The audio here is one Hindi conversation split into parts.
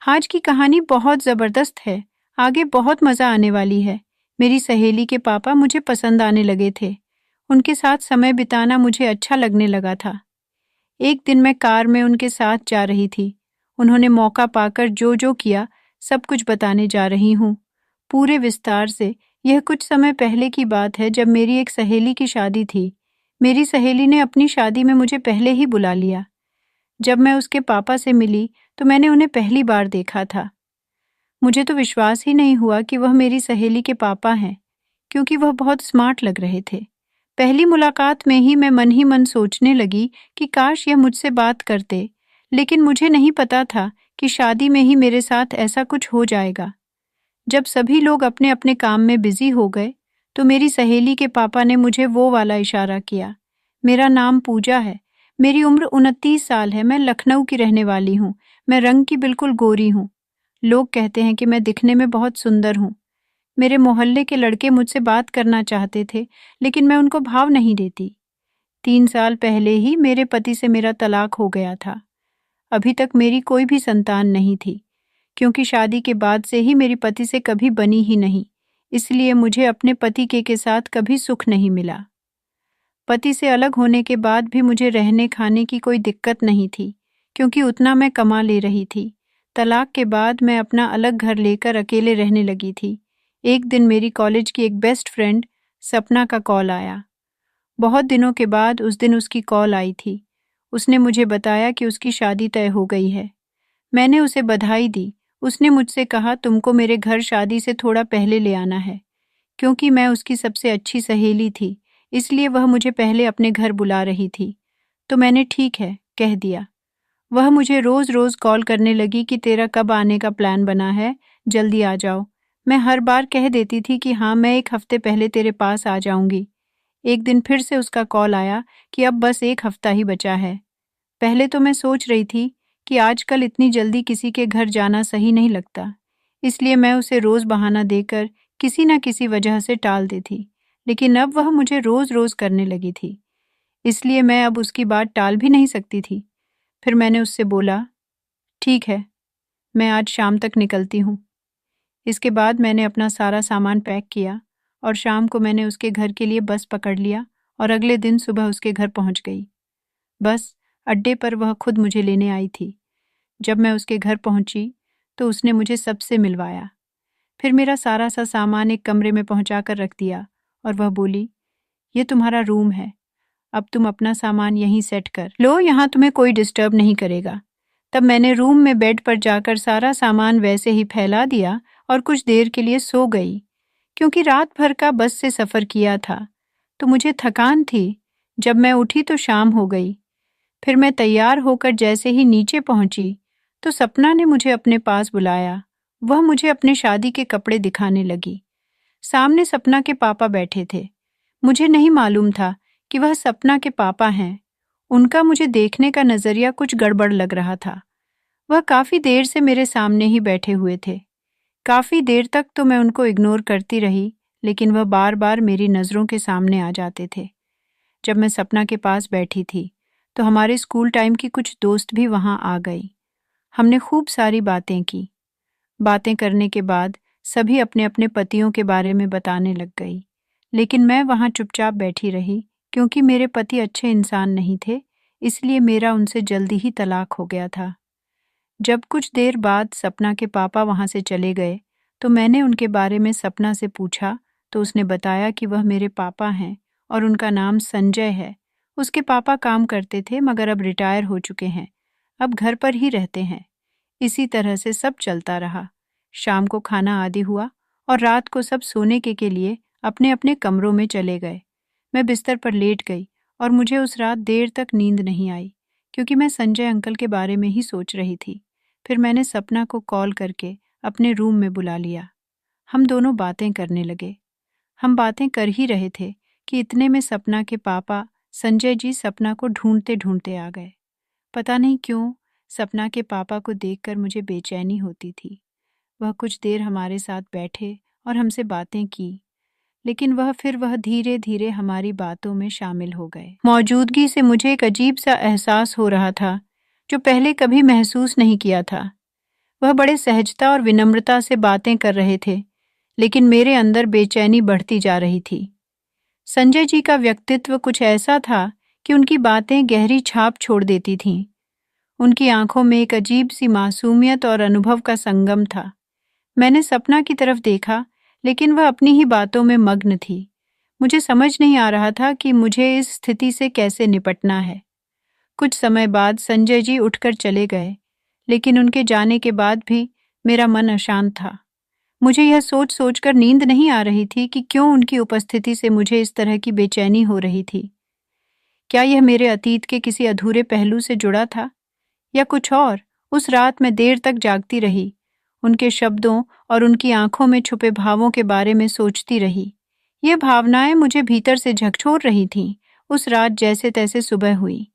आज की कहानी बहुत ज़बरदस्त है। आगे बहुत मज़ा आने वाली है। मेरी सहेली के पापा मुझे पसंद आने लगे थे। उनके साथ समय बिताना मुझे अच्छा लगने लगा था। एक दिन मैं कार में उनके साथ जा रही थी। उन्होंने मौका पाकर जो जो किया सब कुछ बताने जा रही हूँ, पूरे विस्तार से। यह कुछ समय पहले की बात है, जब मेरी एक सहेली की शादी थी। मेरी सहेली ने अपनी शादी में मुझे पहले ही बुला लिया। जब मैं उसके पापा से मिली तो मैंने उन्हें पहली बार देखा था। मुझे तो विश्वास ही नहीं हुआ कि वह मेरी सहेली के पापा हैं, क्योंकि वह बहुत स्मार्ट लग रहे थे। पहली मुलाकात में ही मन सोचने लगी कि काश यह मुझसे बात करते, लेकिन मुझे नहीं पता था कि शादी में ही मेरे साथ ऐसा कुछ हो जाएगा। जब सभी लोग अपने अपने काम में बिजी हो गए, तो मेरी सहेली के पापा ने मुझे वो वाला इशारा किया। मेरा नाम पूजा है। मेरी उम्र 29 साल है। मैं लखनऊ की रहने वाली हूँ। मैं रंग की बिल्कुल गोरी हूँ। लोग कहते हैं कि मैं दिखने में बहुत सुंदर हूँ। मेरे मोहल्ले के लड़के मुझसे बात करना चाहते थे, लेकिन मैं उनको भाव नहीं देती। 3 साल पहले ही मेरे पति से मेरा तलाक हो गया था। अभी तक मेरी कोई भी संतान नहीं थी, क्योंकि शादी के बाद से ही मेरी पति से कभी बनी ही नहीं। इसलिए मुझे अपने पति के साथ कभी सुख नहीं मिला। पति से अलग होने के बाद भी मुझे रहने खाने की कोई दिक्कत नहीं थी, क्योंकि उतना मैं कमा ले रही थी। तलाक के बाद मैं अपना अलग घर लेकर अकेले रहने लगी थी। एक दिन मेरी कॉलेज की एक बेस्ट फ्रेंड सपना का कॉल आया। बहुत दिनों के बाद उस दिन उसकी कॉल आई थी। उसने मुझे बताया कि उसकी शादी तय हो गई है। मैंने उसे बधाई दी। उसने मुझसे कहा, तुमको मेरे घर शादी से थोड़ा पहले ले आना है। क्योंकि मैं उसकी सबसे अच्छी सहेली थी, इसलिए वह मुझे पहले अपने घर बुला रही थी। तो मैंने ठीक है कह दिया। वह मुझे रोज रोज कॉल करने लगी कि तेरा कब आने का प्लान बना है, जल्दी आ जाओ। मैं हर बार कह देती थी कि हाँ, मैं 1 हफ्ते पहले तेरे पास आ जाऊंगी। एक दिन फिर से उसका कॉल आया कि अब बस 1 हफ्ता ही बचा है। पहले तो मैं सोच रही थी कि आजकल इतनी जल्दी किसी के घर जाना सही नहीं लगता, इसलिए मैं उसे रोज बहाना देकर किसी न किसी वजह से टाल देती। लेकिन अब वह मुझे रोज रोज करने लगी थी, इसलिए मैं अब उसकी बात टाल भी नहीं सकती थी। फिर मैंने उससे बोला, ठीक है, मैं आज शाम तक निकलती हूँ। इसके बाद मैंने अपना सारा सामान पैक किया और शाम को मैंने उसके घर के लिए बस पकड़ लिया और अगले दिन सुबह उसके घर पहुँच गई। बस अड्डे पर वह खुद मुझे लेने आई थी। जब मैं उसके घर पहुंची तो उसने मुझे सबसे मिलवाया। फिर मेरा सारा सा सामान एक कमरे में पहुंचाकर रख दिया और वह बोली, ये तुम्हारा रूम है, अब तुम अपना सामान यहीं सेट कर लो, यहाँ तुम्हें कोई डिस्टर्ब नहीं करेगा। तब मैंने रूम में बेड पर जाकर सारा सामान वैसे ही फैला दिया और कुछ देर के लिए सो गई। क्योंकि रात भर का बस से सफ़र किया था तो मुझे थकान थी। जब मैं उठी तो शाम हो गई। फिर मैं तैयार होकर जैसे ही नीचे पहुंची तो सपना ने मुझे अपने पास बुलाया। वह मुझे अपने शादी के कपड़े दिखाने लगी। सामने सपना के पापा बैठे थे। मुझे नहीं मालूम था कि वह सपना के पापा हैं। उनका मुझे देखने का नजरिया कुछ गड़बड़ लग रहा था। वह काफी देर से मेरे सामने ही बैठे हुए थे। काफी देर तक तो मैं उनको इग्नोर करती रही, लेकिन वह बार बार मेरी नजरों के सामने आ जाते थे। जब मैं सपना के पास बैठी थी तो हमारे स्कूल टाइम की कुछ दोस्त भी वहां आ गई। हमने खूब सारी बातें की। बातें करने के बाद सभी अपने अपने पतियों के बारे में बताने लग गई, लेकिन मैं वहां चुपचाप बैठी रही, क्योंकि मेरे पति अच्छे इंसान नहीं थे, इसलिए मेरा उनसे जल्दी ही तलाक हो गया था। जब कुछ देर बाद सपना के पापा वहां से चले गए तो मैंने उनके बारे में सपना से पूछा तो उसने बताया कि वह मेरे पापा हैं और उनका नाम संजय है। उसके पापा काम करते थे, मगर अब रिटायर हो चुके हैं। अब घर पर ही रहते हैं। इसी तरह से सब चलता रहा। शाम को खाना आदि हुआ और रात को सब सोने के लिए अपने अपने कमरों में चले गए। मैं बिस्तर पर लेट गई और मुझे उस रात देर तक नींद नहीं आई, क्योंकि मैं संजय अंकल के बारे में ही सोच रही थी। फिर मैंने सपना को कॉल करके अपने रूम में बुला लिया। हम दोनों बातें करने लगे। हम बातें कर ही रहे थे कि इतने में सपना के पापा संजय जी सपना को ढूंढते ढूंढते आ गए। पता नहीं क्यों सपना के पापा को देखकर मुझे बेचैनी होती थी। वह कुछ देर हमारे साथ बैठे और हमसे बातें की, लेकिन वह धीरे धीरे हमारी बातों में शामिल हो गए। मौजूदगी से मुझे एक अजीब सा एहसास हो रहा था, जो पहले कभी महसूस नहीं किया था। वह बड़े सहजता और विनम्रता से बातें कर रहे थे, लेकिन मेरे अंदर बेचैनी बढ़ती जा रही थी। संजय जी का व्यक्तित्व कुछ ऐसा था कि उनकी बातें गहरी छाप छोड़ देती थीं। उनकी आंखों में एक अजीब सी मासूमियत और अनुभव का संगम था। मैंने सपना की तरफ देखा, लेकिन वह अपनी ही बातों में मग्न थी। मुझे समझ नहीं आ रहा था कि मुझे इस स्थिति से कैसे निपटना है। कुछ समय बाद संजय जी उठकर चले गए, लेकिन उनके जाने के बाद भी मेरा मन अशांत था। मुझे यह सोच सोचकर नींद नहीं आ रही थी कि क्यों उनकी उपस्थिति से मुझे इस तरह की बेचैनी हो रही थी। क्या यह मेरे अतीत के किसी अधूरे पहलू से जुड़ा था, या कुछ और? उस रात मैं देर तक जागती रही, उनके शब्दों और उनकी आंखों में छुपे भावों के बारे में सोचती रही। ये भावनाएं मुझे भीतर से झकझोर रही थीं। उस रात जैसे तैसे सुबह हुई।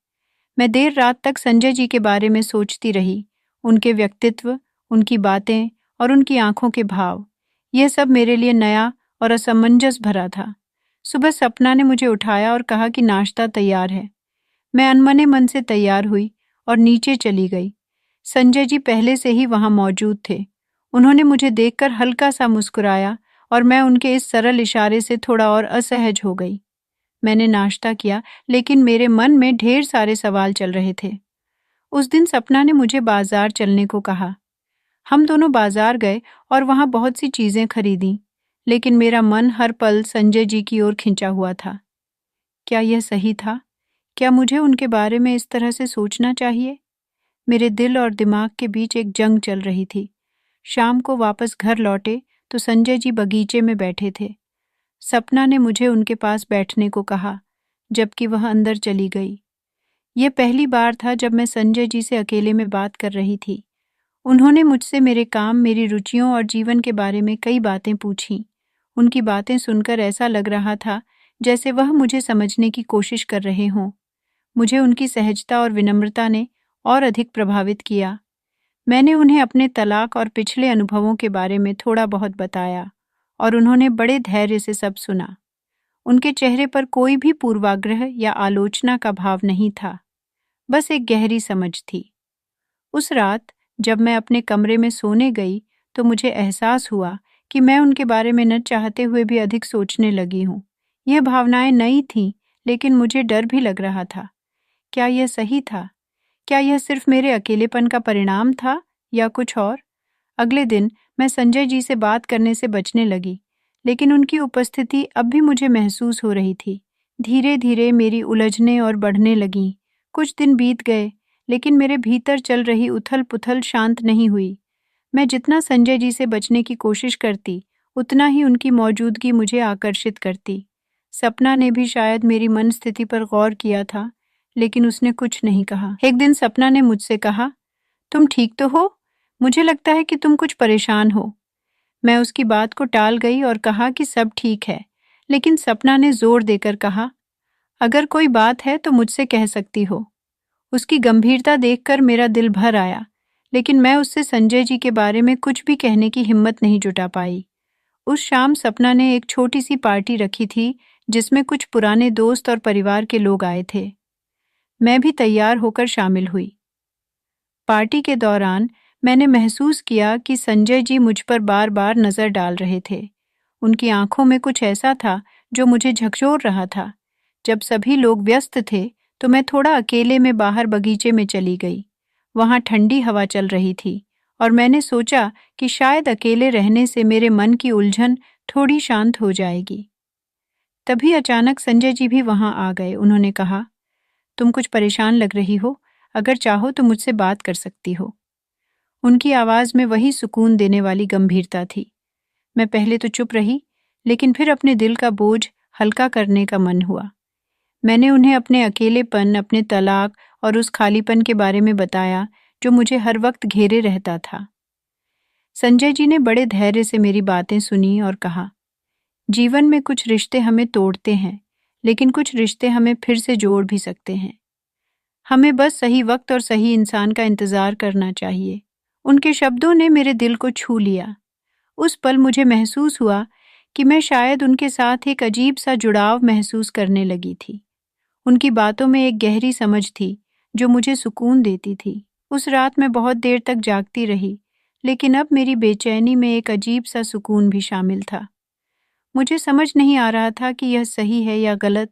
मैं देर रात तक संजय जी के बारे में सोचती रही, उनके व्यक्तित्व, उनकी बातें और उनकी आंखों के भाव। यह सब मेरे लिए नया और असमंजस भरा था। सुबह सपना ने मुझे उठाया और कहा कि नाश्ता तैयार है। मैं अनमने मन से तैयार हुई और नीचे चली गई। संजय जी पहले से ही वहां मौजूद थे। उन्होंने मुझे देखकर हल्का सा मुस्कुराया और मैं उनके इस सरल इशारे से थोड़ा और असहज हो गई। मैंने नाश्ता किया, लेकिन मेरे मन में ढेर सारे सवाल चल रहे थे। उस दिन सपना ने मुझे बाजार चलने को कहा। हम दोनों बाजार गए और वहां बहुत सी चीजें खरीदी, लेकिन मेरा मन हर पल संजय जी की ओर खिंचा हुआ था। क्या यह सही था? क्या मुझे उनके बारे में इस तरह से सोचना चाहिए? मेरे दिल और दिमाग के बीच एक जंग चल रही थी। शाम को वापस घर लौटे तो संजय जी बगीचे में बैठे थे। सपना ने मुझे उनके पास बैठने को कहा, जबकि वह अंदर चली गई। यह पहली बार था जब मैं संजय जी से अकेले में बात कर रही थी। उन्होंने मुझसे मेरे काम, मेरी रुचियों और जीवन के बारे में कई बातें पूछीं। उनकी बातें सुनकर ऐसा लग रहा था जैसे वह मुझे समझने की कोशिश कर रहे हों। मुझे उनकी सहजता और विनम्रता ने और अधिक प्रभावित किया। मैंने उन्हें अपने तलाक और पिछले अनुभवों के बारे में थोड़ा बहुत बताया और उन्होंने बड़े धैर्य से सब सुना। उनके चेहरे पर कोई भी पूर्वाग्रह या आलोचना का भाव नहीं था, बस एक गहरी समझ थी। उस रात जब मैं अपने कमरे में सोने गई तो मुझे एहसास हुआ कि मैं उनके बारे में न चाहते हुए भी अधिक सोचने लगी हूँ। यह भावनाएं नई थीं, लेकिन मुझे डर भी लग रहा था। क्या यह सही था? क्या यह सिर्फ मेरे अकेलेपन का परिणाम था या कुछ और? अगले दिन मैं संजय जी से बात करने से बचने लगी, लेकिन उनकी उपस्थिति अब भी मुझे महसूस हो रही थी। धीरे धीरे मेरी उलझनें और बढ़ने लगीं। कुछ दिन बीत गए, लेकिन मेरे भीतर चल रही उथल पुथल शांत नहीं हुई। मैं जितना संजय जी से बचने की कोशिश करती, उतना ही उनकी मौजूदगी मुझे आकर्षित करती। सपना ने भी शायद मेरी मन स्थिति पर गौर किया था, लेकिन उसने कुछ नहीं कहा। एक दिन सपना ने मुझसे कहा, तुम ठीक तो हो? मुझे लगता है कि तुम कुछ परेशान हो। मैं उसकी बात को टाल गई और कहा कि सब ठीक है, लेकिन सपना ने जोर देकर कहा, अगर कोई बात है तो मुझसे कह सकती हो। उसकी गंभीरता देखकर मेरा दिल भर आया, लेकिन मैं उससे संजय जी के बारे में कुछ भी कहने की हिम्मत नहीं जुटा पाई। उस शाम सपना ने एक छोटी सी पार्टी रखी थी, जिसमें कुछ पुराने दोस्त और परिवार के लोग आए थे। मैं भी तैयार होकर शामिल हुई। पार्टी के दौरान मैंने महसूस किया कि संजय जी मुझ पर बार बार नजर डाल रहे थे। उनकी आंखों में कुछ ऐसा था जो मुझे झकझोर रहा था। जब सभी लोग व्यस्त थे तो मैं थोड़ा अकेले में बाहर बगीचे में चली गई। वहां ठंडी हवा चल रही थी और मैंने सोचा कि शायद अकेले रहने से मेरे मन की उलझन थोड़ी शांत हो जाएगी। तभी अचानक संजय जी भी वहां आ गए। उन्होंने कहा, तुम कुछ परेशान लग रही हो, अगर चाहो तो मुझसे बात कर सकती हो। उनकी आवाज में वही सुकून देने वाली गंभीरता थी। मैं पहले तो चुप रही, लेकिन फिर अपने दिल का बोझ हल्का करने का मन हुआ। मैंने उन्हें अपने अकेलेपन, अपने तलाक और उस खालीपन के बारे में बताया जो मुझे हर वक्त घेरे रहता था। संजय जी ने बड़े धैर्य से मेरी बातें सुनी और कहा, जीवन में कुछ रिश्ते हमें तोड़ते हैं, लेकिन कुछ रिश्ते हमें फिर से जोड़ भी सकते हैं। हमें बस सही वक्त और सही इंसान का इंतजार करना चाहिए। उनके शब्दों ने मेरे दिल को छू लिया। उस पल मुझे महसूस हुआ कि मैं शायद उनके साथ एक अजीब सा जुड़ाव महसूस करने लगी थी। उनकी बातों में एक गहरी समझ थी जो मुझे सुकून देती थी। उस रात मैं बहुत देर तक जागती रही, लेकिन अब मेरी बेचैनी में एक अजीब सा सुकून भी शामिल था। मुझे समझ नहीं आ रहा था कि यह सही है या गलत,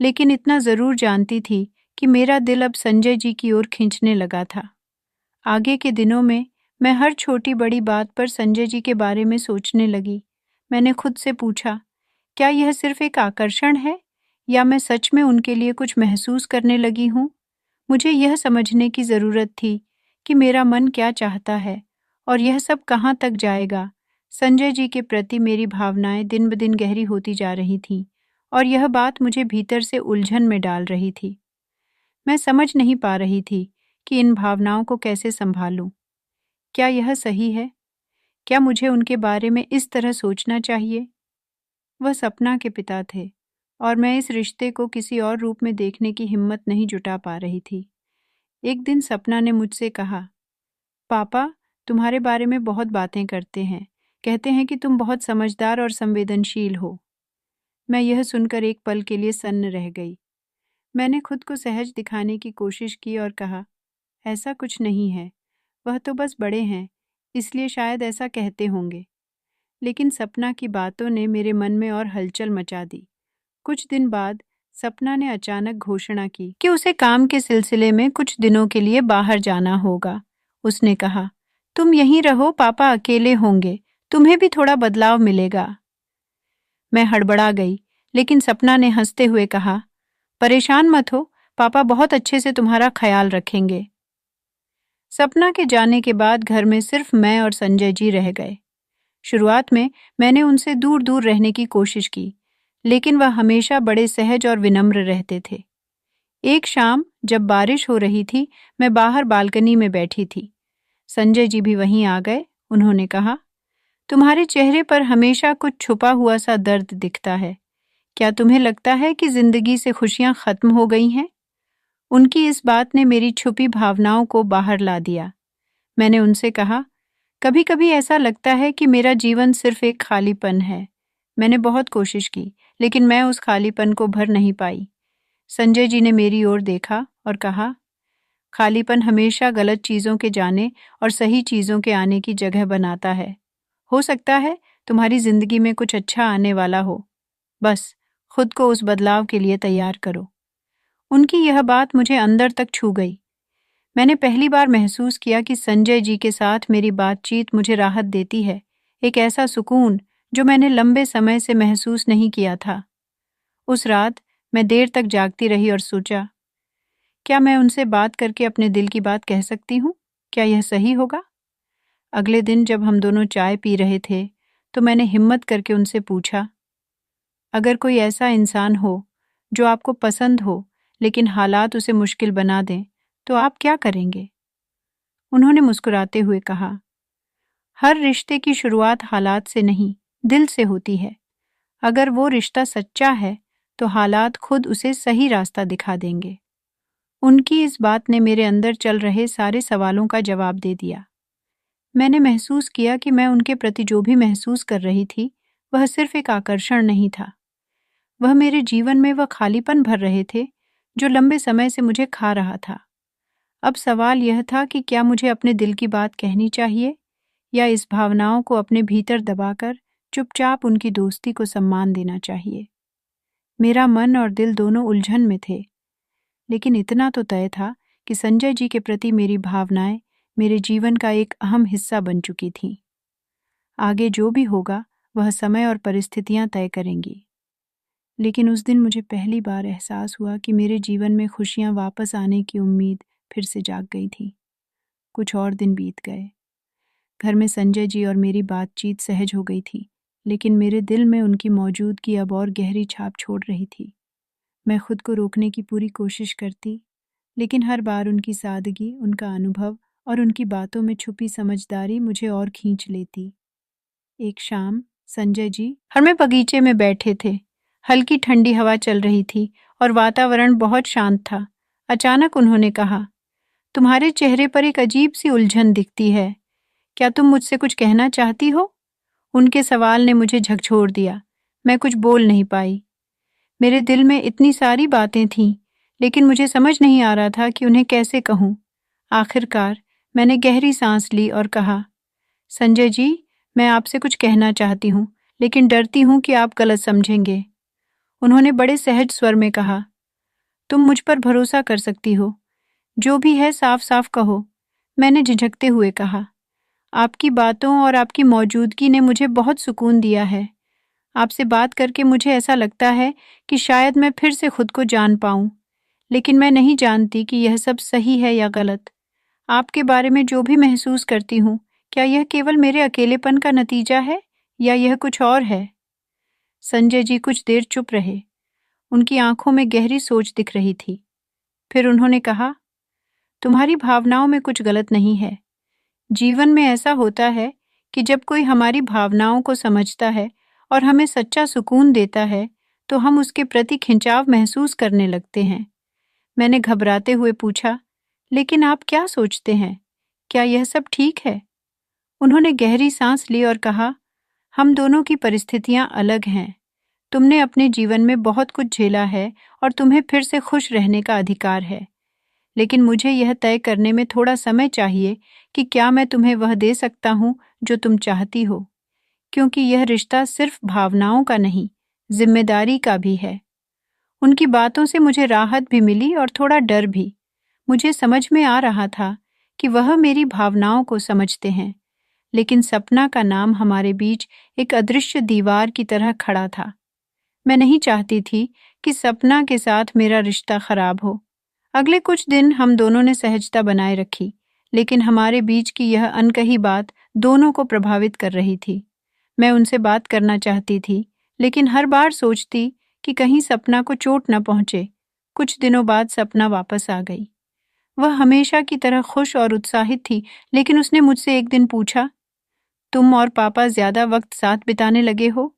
लेकिन इतना ज़रूर जानती थी कि मेरा दिल अब संजय जी की ओर खींचने लगा था। आगे के दिनों में मैं हर छोटी बड़ी बात पर संजय जी के बारे में सोचने लगी। मैंने खुद से पूछा, क्या यह सिर्फ एक आकर्षण है या मैं सच में उनके लिए कुछ महसूस करने लगी हूँ? मुझे यह समझने की ज़रूरत थी कि मेरा मन क्या चाहता है और यह सब कहाँ तक जाएगा। संजय जी के प्रति मेरी भावनाएं दिन ब दिन गहरी होती जा रही थीं और यह बात मुझे भीतर से उलझन में डाल रही थी। मैं समझ नहीं पा रही थी कि इन भावनाओं को कैसे संभालूं। क्या यह सही है? क्या मुझे उनके बारे में इस तरह सोचना चाहिए? वह सपना के पिता थे और मैं इस रिश्ते को किसी और रूप में देखने की हिम्मत नहीं जुटा पा रही थी। एक दिन सपना ने मुझसे कहा, पापा तुम्हारे बारे में बहुत बातें करते हैं, कहते हैं कि तुम बहुत समझदार और संवेदनशील हो। मैं यह सुनकर एक पल के लिए सन्न रह गई। मैंने खुद को सहज दिखाने की कोशिश की और कहा, ऐसा कुछ नहीं है, वह तो बस बड़े हैं, इसलिए शायद ऐसा कहते होंगे। लेकिन सपना की बातों ने मेरे मन में और हलचल मचा दी। कुछ दिन बाद सपना ने अचानक घोषणा की कि उसे काम के सिलसिले में कुछ दिनों के लिए बाहर जाना होगा। उसने कहा, तुम यहीं रहो, पापा अकेले होंगे, तुम्हें भी थोड़ा बदलाव मिलेगा। मैं हड़बड़ा गई, लेकिन सपना ने हंसते हुए कहा, परेशान मत हो, पापा बहुत अच्छे से तुम्हारा ख्याल रखेंगे। सपना के जाने के बाद घर में सिर्फ मैं और संजय जी रह गए। शुरुआत में मैंने उनसे दूर दूर रहने की कोशिश की, लेकिन वह हमेशा बड़े सहज और विनम्र रहते थे। एक शाम जब बारिश हो रही थी, मैं बाहर बालकनी में बैठी थी। संजय जी भी वहीं आ गए। उन्होंने कहा, तुम्हारे चेहरे पर हमेशा कुछ छुपा हुआ सा दर्द दिखता है। क्या तुम्हें लगता है कि जिंदगी से खुशियां खत्म हो गई हैं? उनकी इस बात ने मेरी छुपी भावनाओं को बाहर ला दिया। मैंने उनसे कहा, कभी कभी ऐसा लगता है कि मेरा जीवन सिर्फ एक खालीपन है। मैंने बहुत कोशिश की, लेकिन मैं उस खालीपन को भर नहीं पाई। संजय जी ने मेरी ओर देखा और कहा, खालीपन हमेशा गलत चीज़ों के जाने और सही चीज़ों के आने की जगह बनाता है। हो सकता है तुम्हारी जिंदगी में कुछ अच्छा आने वाला हो, बस खुद को उस बदलाव के लिए तैयार करो। उनकी यह बात मुझे अंदर तक छू गई। मैंने पहली बार महसूस किया कि संजय जी के साथ मेरी बातचीत मुझे राहत देती है, एक ऐसा सुकून जो मैंने लंबे समय से महसूस नहीं किया था। उस रात मैं देर तक जागती रही और सोचा, क्या मैं उनसे बात करके अपने दिल की बात कह सकती हूँ? क्या यह सही होगा? अगले दिन जब हम दोनों चाय पी रहे थे, तो मैंने हिम्मत करके उनसे पूछा, अगर कोई ऐसा इंसान हो जो आपको पसंद हो लेकिन हालात उसे मुश्किल बना दें, तो आप क्या करेंगे? उन्होंने मुस्कुराते हुए कहा, हर रिश्ते की शुरुआत हालात से नहीं, दिल से होती है। अगर वो रिश्ता सच्चा है, तो हालात खुद उसे सही रास्ता दिखा देंगे। उनकी इस बात ने मेरे अंदर चल रहे सारे सवालों का जवाब दे दिया। मैंने महसूस किया कि मैं उनके प्रति जो भी महसूस कर रही थी, वह सिर्फ एक आकर्षण नहीं था। वह मेरे जीवन में वह खालीपन भर रहे थे जो लंबे समय से मुझे खा रहा था। अब सवाल यह था कि क्या मुझे अपने दिल की बात कहनी चाहिए या इस भावनाओं को अपने भीतर दबाकर चुपचाप उनकी दोस्ती को सम्मान देना चाहिए। मेरा मन और दिल दोनों उलझन में थे, लेकिन इतना तो तय था कि संजय जी के प्रति मेरी भावनाएं मेरे जीवन का एक अहम हिस्सा बन चुकी थीं। आगे जो भी होगा वह समय और परिस्थितियां तय करेंगी। लेकिन उस दिन मुझे पहली बार एहसास हुआ कि मेरे जीवन में खुशियां वापस आने की उम्मीद फिर से जाग गई थी। कुछ और दिन बीत गए। घर में संजय जी और मेरी बातचीत सहज हो गई थी, लेकिन मेरे दिल में उनकी मौजूदगी अब और गहरी छाप छोड़ रही थी। मैं खुद को रोकने की पूरी कोशिश करती, लेकिन हर बार उनकी सादगी, उनका अनुभव और उनकी बातों में छुपी समझदारी मुझे और खींच लेती। एक शाम संजय जी घर में बगीचे में बैठे थे। हल्की ठंडी हवा चल रही थी और वातावरण बहुत शांत था। अचानक उन्होंने कहा, तुम्हारे चेहरे पर एक अजीब सी उलझन दिखती है, क्या तुम मुझसे कुछ कहना चाहती हो? उनके सवाल ने मुझे झकझोर दिया। मैं कुछ बोल नहीं पाई। मेरे दिल में इतनी सारी बातें थीं, लेकिन मुझे समझ नहीं आ रहा था कि उन्हें कैसे कहूँ। आखिरकार मैंने गहरी सांस ली और कहा, संजय जी, मैं आपसे कुछ कहना चाहती हूँ, लेकिन डरती हूँ कि आप गलत समझेंगे। उन्होंने बड़े सहज स्वर में कहा। तुम मुझ पर भरोसा कर सकती हो। जो भी है साफ साफ कहो। मैंने झिझकते हुए कहा। आपकी बातों और आपकी मौजूदगी ने मुझे बहुत सुकून दिया है। आपसे बात करके मुझे ऐसा लगता है कि शायद मैं फिर से खुद को जान पाऊं, लेकिन मैं नहीं जानती कि यह सब सही है या गलत। आपके बारे में जो भी महसूस करती हूँ, क्या यह केवल मेरे अकेलेपन का नतीजा है या यह कुछ और है? संजय जी कुछ देर चुप रहे। उनकी आंखों में गहरी सोच दिख रही थी। फिर उन्होंने कहा, तुम्हारी भावनाओं में कुछ गलत नहीं है। जीवन में ऐसा होता है कि जब कोई हमारी भावनाओं को समझता है और हमें सच्चा सुकून देता है, तो हम उसके प्रति खिंचाव महसूस करने लगते हैं। मैंने घबराते हुए पूछा, लेकिन आप क्या सोचते हैं? क्या यह सब ठीक है? उन्होंने गहरी सांस ली और कहा, हम दोनों की परिस्थितियां अलग हैं। तुमने अपने जीवन में बहुत कुछ झेला है और तुम्हें फिर से खुश रहने का अधिकार है। लेकिन मुझे यह तय करने में थोड़ा समय चाहिए कि क्या मैं तुम्हें वह दे सकता हूँ जो तुम चाहती हो, क्योंकि यह रिश्ता सिर्फ भावनाओं का नहीं, जिम्मेदारी का भी है। उनकी बातों से मुझे राहत भी मिली और थोड़ा डर भी। मुझे समझ में आ रहा था कि वह मेरी भावनाओं को समझते हैं, लेकिन सपना का नाम हमारे बीच एक अदृश्य दीवार की तरह खड़ा था। मैं नहीं चाहती थी कि सपना के साथ मेरा रिश्ता खराब हो। अगले कुछ दिन हम दोनों ने सहजता बनाए रखी, लेकिन हमारे बीच की यह अनकही बात दोनों को प्रभावित कर रही थी। मैं उनसे बात करना चाहती थी, लेकिन हर बार सोचती कि कहीं सपना को चोट न पहुंचे। कुछ दिनों बाद सपना वापस आ गई। वह हमेशा की तरह खुश और उत्साहित थी, लेकिन उसने मुझसे एक दिन पूछा, तुम और पापा ज्यादा वक्त साथ बिताने लगे हो?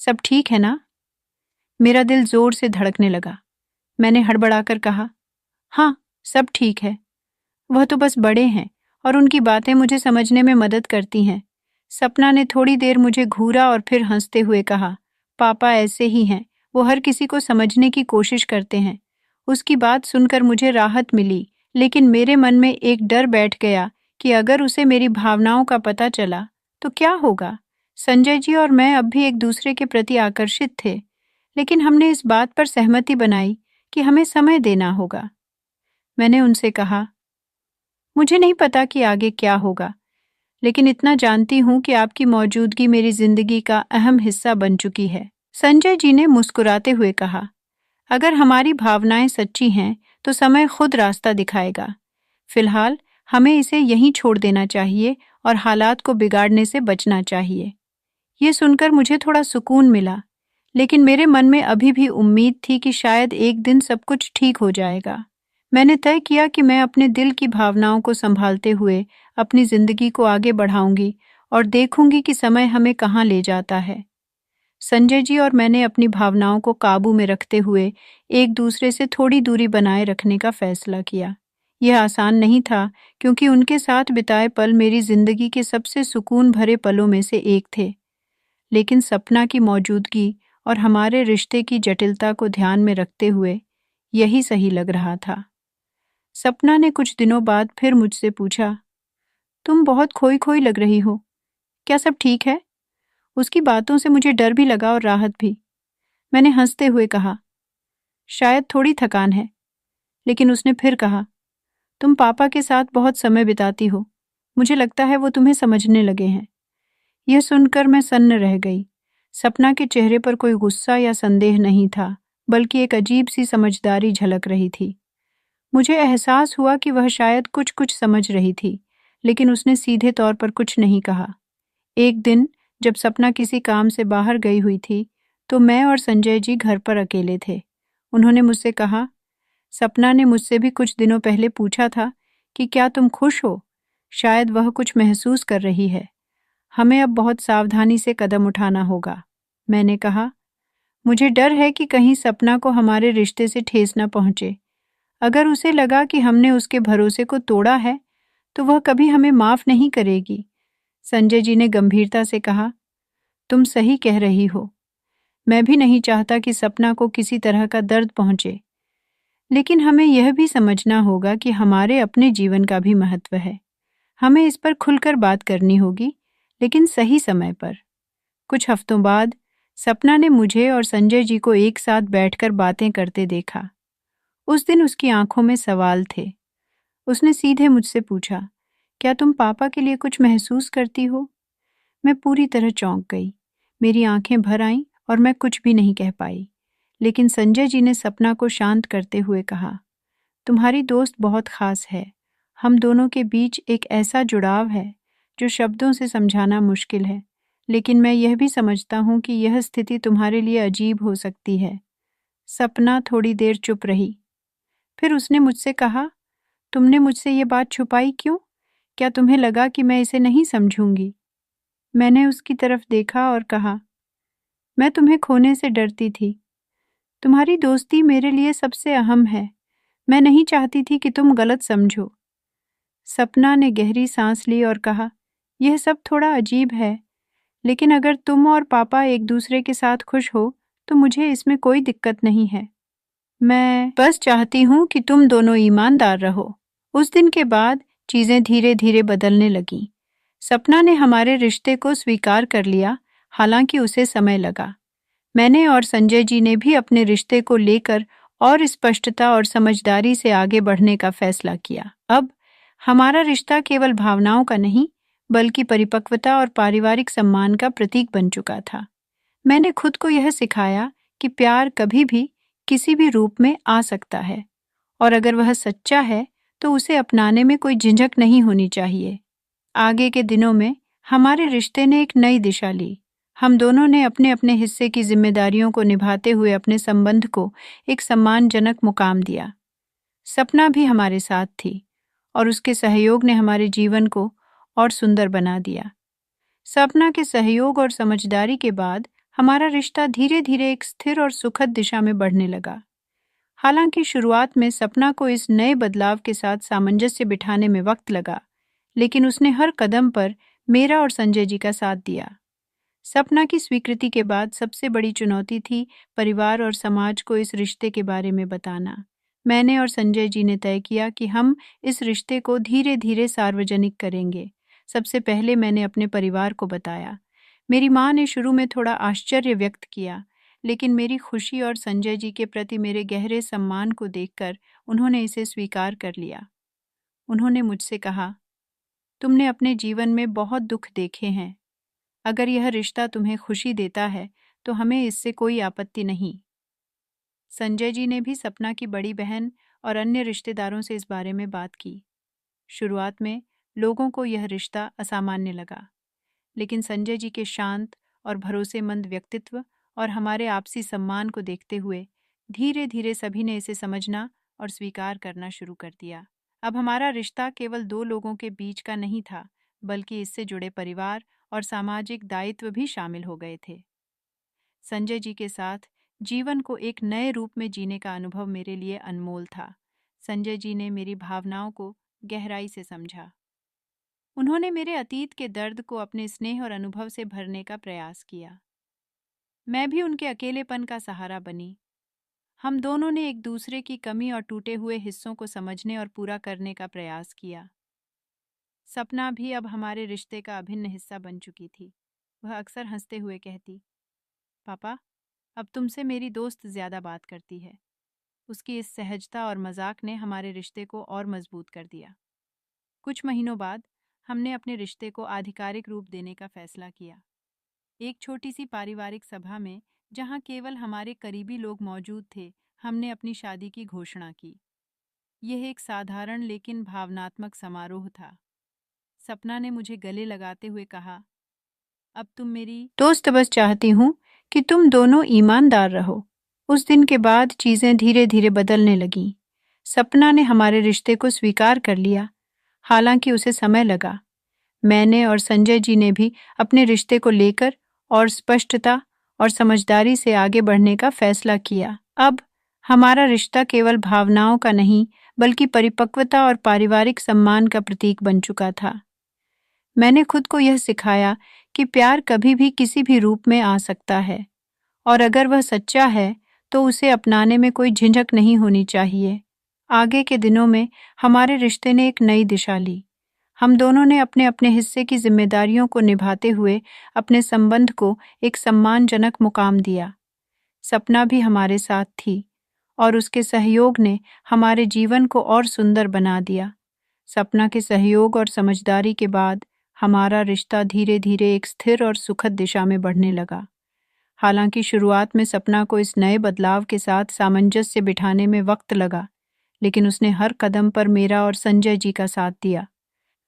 सब ठीक है ना? मेरा दिल जोर से धड़कने लगा। मैंने हड़बड़ाकर कहा, हाँ, सब ठीक है। वह तो बस बड़े हैं और उनकी बातें मुझे समझने में मदद करती हैं। सपना ने थोड़ी देर मुझे घूरा और फिर हंसते हुए कहा, पापा ऐसे ही हैं, वो हर किसी को समझने की कोशिश करते हैं। उसकी बात सुनकर मुझे राहत मिली, लेकिन मेरे मन में एक डर बैठ गया कि अगर उसे मेरी भावनाओं का पता चला तो क्या होगा। संजय जी और मैं अब भी एक दूसरे के प्रति आकर्षित थे, लेकिन हमने इस बात पर सहमति बनाई कि हमें समय देना होगा। मैंने उनसे कहा, मुझे नहीं पता कि आगे क्या होगा, लेकिन इतना जानती हूँ कि आपकी मौजूदगी मेरी जिंदगी का अहम हिस्सा बन चुकी है। संजय जी ने मुस्कुराते हुए कहा, अगर हमारी भावनाएं सच्ची हैं तो समय खुद रास्ता दिखाएगा। फिलहाल हमें इसे यहीं छोड़ देना चाहिए और हालात को बिगाड़ने से बचना चाहिए। ये सुनकर मुझे थोड़ा सुकून मिला, लेकिन मेरे मन में अभी भी उम्मीद थी कि शायद एक दिन सब कुछ ठीक हो जाएगा। मैंने तय किया कि मैं अपने दिल की भावनाओं को संभालते हुए अपनी जिंदगी को आगे बढ़ाऊंगी और देखूंगी कि समय हमें कहाँ ले जाता है। संजय जी और मैंने अपनी भावनाओं को काबू में रखते हुए एक दूसरे से थोड़ी दूरी बनाए रखने का फैसला किया। यह आसान नहीं था, क्योंकि उनके साथ बिताए पल मेरी जिंदगी के सबसे सुकून भरे पलों में से एक थे। लेकिन सपना की मौजूदगी और हमारे रिश्ते की जटिलता को ध्यान में रखते हुए यही सही लग रहा था। सपना ने कुछ दिनों बाद फिर मुझसे पूछा, तुम बहुत खोई खोई लग रही हो, क्या सब ठीक है? उसकी बातों से मुझे डर भी लगा और राहत भी। मैंने हंसते हुए कहा, शायद थोड़ी थकान है। लेकिन उसने फिर कहा, तुम पापा के साथ बहुत समय बिताती हो, मुझे लगता है वो तुम्हें समझने लगे हैं। यह सुनकर मैं सन्न रह गई। सपना के चेहरे पर कोई गुस्सा या संदेह नहीं था, बल्कि एक अजीब सी समझदारी झलक रही थी। मुझे एहसास हुआ कि वह शायद कुछ कुछ समझ रही थी, लेकिन उसने सीधे तौर पर कुछ नहीं कहा। एक दिन जब सपना किसी काम से बाहर गई हुई थी, तो मैं और संजय जी घर पर अकेले थे। उन्होंने मुझसे कहा, सपना ने मुझसे भी कुछ दिनों पहले पूछा था कि क्या तुम खुश हो? शायद वह कुछ महसूस कर रही है। हमें अब बहुत सावधानी से कदम उठाना होगा। मैंने कहा, मुझे डर है कि कहीं सपना को हमारे रिश्ते से ठेस न पहुंचे। अगर उसे लगा कि हमने उसके भरोसे को तोड़ा है, तो वह कभी हमें माफ नहीं करेगी। संजय जी ने गंभीरता से कहा, तुम सही कह रही हो। मैं भी नहीं चाहता कि सपना को किसी तरह का दर्द पहुंचे, लेकिन हमें यह भी समझना होगा कि हमारे अपने जीवन का भी महत्व है। हमें इस पर खुलकर बात करनी होगी, लेकिन सही समय पर। कुछ हफ्तों बाद सपना ने मुझे और संजय जी को एक साथ बैठकर बातें करते देखा। उस दिन उसकी आंखों में सवाल थे। उसने सीधे मुझसे पूछा, क्या तुम पापा के लिए कुछ महसूस करती हो? मैं पूरी तरह चौंक गई। मेरी आंखें भर आईं और मैं कुछ भी नहीं कह पाई। लेकिन संजय जी ने सपना को शांत करते हुए कहा, तुम्हारी दोस्त बहुत खास है। हम दोनों के बीच एक ऐसा जुड़ाव है जो शब्दों से समझाना मुश्किल है, लेकिन मैं यह भी समझता हूँ कि यह स्थिति तुम्हारे लिए अजीब हो सकती है। सपना थोड़ी देर चुप रही। फिर उसने मुझसे कहा, तुमने मुझसे ये बात छुपाई क्यों? क्या तुम्हें लगा कि मैं इसे नहीं समझूंगी? मैंने उसकी तरफ देखा और कहा, मैं तुम्हें खोने से डरती थी। तुम्हारी दोस्ती मेरे लिए सबसे अहम है। मैं नहीं चाहती थी कि तुम गलत समझो। सपना ने गहरी सांस ली और कहा, यह सब थोड़ा अजीब है, लेकिन अगर तुम और पापा एक दूसरे के साथ खुश हो तो मुझे इसमें कोई दिक्कत नहीं है। मैं बस चाहती हूँ कि तुम दोनों ईमानदार रहो। उस दिन के बाद चीजें धीरे धीरे बदलने लगीं। सपना ने हमारे रिश्ते को स्वीकार कर लिया, हालांकि उसे समय लगा। मैंने और संजय जी ने भी अपने रिश्ते को लेकर और स्पष्टता और समझदारी से आगे बढ़ने का फैसला किया। अब हमारा रिश्ता केवल भावनाओं का नहीं, बल्कि परिपक्वता और पारिवारिक सम्मान का प्रतीक बन चुका था। मैंने खुद को यह सिखाया कि प्यार कभी भी किसी भी रूप में आ सकता है, और अगर वह सच्चा है तो उसे अपनाने में कोई झिझक नहीं होनी चाहिए। आगे के दिनों में हमारे रिश्ते ने एक नई दिशा ली। हम दोनों ने अपने अपने हिस्से की जिम्मेदारियों को निभाते हुए अपने संबंध को एक सम्मानजनक मुकाम दिया। सपना भी हमारे साथ थी और उसके सहयोग ने हमारे जीवन को और सुंदर बना दिया। सपना के सहयोग और समझदारी के बाद हमारा रिश्ता धीरे धीरे एक स्थिर और सुखद दिशा में बढ़ने लगा। हालांकि शुरुआत में सपना को इस नए बदलाव के साथ सामंजस्य बिठाने में वक्त लगा, लेकिन उसने हर कदम पर मेरा और संजय जी का साथ दिया। सपना की स्वीकृति के बाद सबसे बड़ी चुनौती थी परिवार और समाज को इस रिश्ते के बारे में बताना। मैंने और संजय जी ने तय किया कि हम इस रिश्ते को धीरे धीरे सार्वजनिक करेंगे। सबसे पहले मैंने अपने परिवार को बताया। मेरी माँ ने शुरू में थोड़ा आश्चर्य व्यक्त किया, लेकिन मेरी खुशी और संजय जी के प्रति मेरे गहरे सम्मान को देखकर उन्होंने इसे स्वीकार कर लिया। उन्होंने मुझसे कहा, तुमने अपने जीवन में बहुत दुख देखे हैं। अगर यह रिश्ता तुम्हें खुशी देता है तो हमें इससे कोई आपत्ति नहीं। संजय जी ने भी सपना की बड़ी बहन और अन्य रिश्तेदारों से इस बारे में बात की। शुरुआत में लोगों को यह रिश्ता असामान्य लगा, लेकिन संजय जी के शांत और भरोसेमंद व्यक्तित्व और हमारे आपसी सम्मान को देखते हुए धीरे धीरे सभी ने इसे समझना और स्वीकार करना शुरू कर दिया। अब हमारा रिश्ता केवल दो लोगों के बीच का नहीं था, बल्कि इससे जुड़े परिवार और सामाजिक दायित्व भी शामिल हो गए थे। संजय जी के साथ जीवन को एक नए रूप में जीने का अनुभव मेरे लिए अनमोल था। संजय जी ने मेरी भावनाओं को गहराई से समझा। उन्होंने मेरे अतीत के दर्द को अपने स्नेह और अनुभव से भरने का प्रयास किया। मैं भी उनके अकेलेपन का सहारा बनी। हम दोनों ने एक दूसरे की कमी और टूटे हुए हिस्सों को समझने और पूरा करने का प्रयास किया। सपना भी अब हमारे रिश्ते का अभिन्न हिस्सा बन चुकी थी। वह अक्सर हंसते हुए कहती, पापा, अब तुमसे मेरी दोस्त ज्यादा बात करती है। उसकी इस सहजता और मजाक ने हमारे रिश्ते को और मजबूत कर दिया। कुछ महीनों बाद हमने अपने रिश्ते को आधिकारिक रूप देने का फैसला किया। एक छोटी सी पारिवारिक सभा में, जहां केवल हमारे करीबी लोग मौजूद थे, हमने अपनी शादी की घोषणा की। यह एक साधारण लेकिन भावनात्मक समारोह था। सपना ने मुझे गले लगाते हुए कहा, अब तुम मेरी दोस्त, बस चाहती हूँ कि तुम दोनों ईमानदार रहो। उस दिन के बाद चीजें धीरे धीरे बदलने लगीं। सपना ने हमारे रिश्ते को स्वीकार कर लिया, हालांकि उसे समय लगा। मैंने और संजय जी ने भी अपने रिश्ते को लेकर और स्पष्टता और समझदारी से आगे बढ़ने का फैसला किया। अब हमारा रिश्ता केवल भावनाओं का नहीं, बल्कि परिपक्वता और पारिवारिक सम्मान का प्रतीक बन चुका था। मैंने खुद को यह सिखाया कि प्यार कभी भी किसी भी रूप में आ सकता है, और अगर वह सच्चा है तो उसे अपनाने में कोई झिझक नहीं होनी चाहिए। आगे के दिनों में हमारे रिश्ते ने एक नई दिशा ली। हम दोनों ने अपने अपने हिस्से की जिम्मेदारियों को निभाते हुए अपने संबंध को एक सम्मानजनक मुकाम दिया। सपना भी हमारे साथ थी और उसके सहयोग ने हमारे जीवन को और सुंदर बना दिया। सपना के सहयोग और समझदारी के बाद हमारा रिश्ता धीरे धीरे एक स्थिर और सुखद दिशा में बढ़ने लगा। हालांकि शुरुआत में सपना को इस नए बदलाव के साथ सामंजस्य बिठाने में वक्त लगा, लेकिन उसने हर कदम पर मेरा और संजय जी का साथ दिया।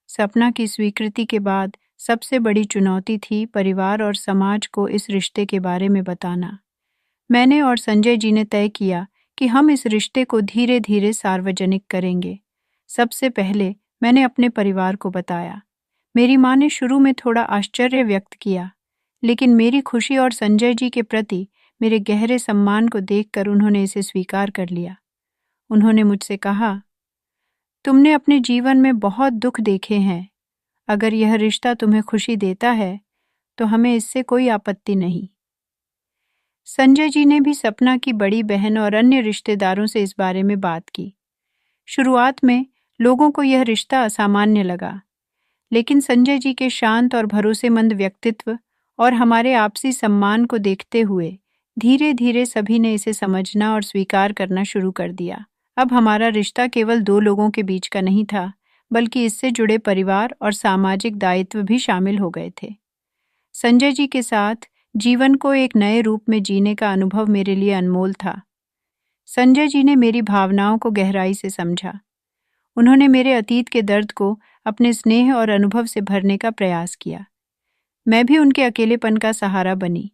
सपना की स्वीकृति के बाद सबसे बड़ी चुनौती थी परिवार और समाज को इस रिश्ते के बारे में बताना। मैंने और संजय जी ने तय किया कि हम इस रिश्ते को धीरे धीरे सार्वजनिक करेंगे। सबसे पहले मैंने अपने परिवार को बताया। मेरी माँ ने शुरू में थोड़ा आश्चर्य व्यक्त किया, लेकिन मेरी खुशी और संजय जी के प्रति मेरे गहरे सम्मान को देखकर उन्होंने इसे स्वीकार कर लिया। उन्होंने मुझसे कहा, तुमने अपने जीवन में बहुत दुख देखे हैं। अगर यह रिश्ता तुम्हें खुशी देता है तो हमें इससे कोई आपत्ति नहीं। संजय जी ने भी सपना की बड़ी बहन और अन्य रिश्तेदारों से इस बारे में बात की। शुरुआत में लोगों को यह रिश्ता असामान्य लगा, लेकिन संजय जी के शांत और भरोसेमंद व्यक्तित्व और हमारे आपसी सम्मान को देखते हुए धीरे धीरे सभी ने इसे समझना और स्वीकार करना शुरू कर दिया। अब हमारा रिश्ता केवल दो लोगों के बीच का नहीं था, बल्कि इससे जुड़े परिवार और सामाजिक दायित्व भी शामिल हो गए थे। संजय जी के साथ जीवन को एक नए रूप में जीने का अनुभव मेरे लिए अनमोल था। संजय जी ने मेरी भावनाओं को गहराई से समझा। उन्होंने मेरे अतीत के दर्द को अपने स्नेह और अनुभव से भरने का प्रयास किया। मैं भी उनके अकेलेपन का सहारा बनी।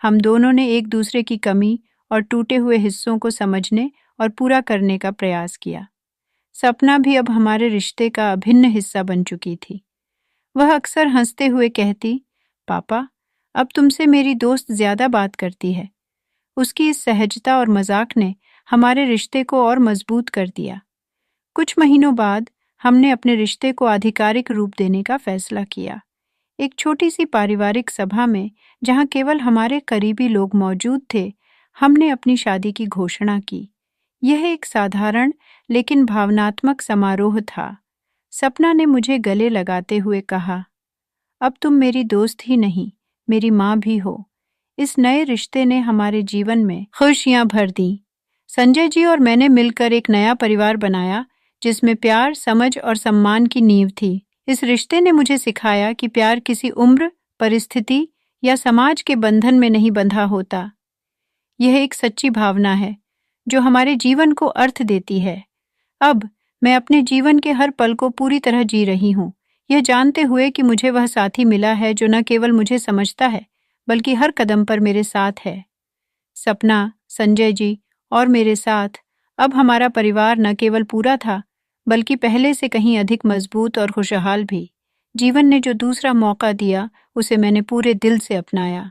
हम दोनों ने एक दूसरे की कमी और टूटे हुए हिस्सों को समझने और पूरा करने का प्रयास किया। सपना भी अब हमारे रिश्ते का अभिन्न हिस्सा बन चुकी थी। वह अक्सर हंसते हुए कहती, पापा, अब तुमसे मेरी दोस्त ज्यादा बात करती है। उसकी इस सहजता और मजाक ने हमारे रिश्ते को और मजबूत कर दिया। कुछ महीनों बाद हमने अपने रिश्ते को आधिकारिक रूप देने का फैसला किया। एक छोटी सी पारिवारिक सभा में, जहां केवल हमारे करीबी लोग मौजूद थे, हमने अपनी शादी की घोषणा की। यह एक साधारण लेकिन भावनात्मक समारोह था। सपना ने मुझे गले लगाते हुए कहा, अब तुम मेरी दोस्त ही नहीं, मेरी माँ भी हो। इस नए रिश्ते ने हमारे जीवन में खुशियां भर दी। संजय जी और मैंने मिलकर एक नया परिवार बनाया, जिसमें प्यार, समझ और सम्मान की नींव थी। इस रिश्ते ने मुझे सिखाया कि प्यार किसी उम्र, परिस्थिति या समाज के बंधन में नहीं बंधा होता। यह एक सच्ची भावना है जो हमारे जीवन को अर्थ देती है। अब मैं अपने जीवन के हर पल को पूरी तरह जी रही हूँ, यह जानते हुए कि मुझे वह साथी मिला है जो न केवल मुझे समझता है, बल्कि हर कदम पर मेरे साथ है। सपना, संजय जी और मेरे साथ अब हमारा परिवार न केवल पूरा था, बल्कि पहले से कहीं अधिक मजबूत और खुशहाल भी। जीवन ने जो दूसरा मौका दिया, उसे मैंने पूरे दिल से अपनाया।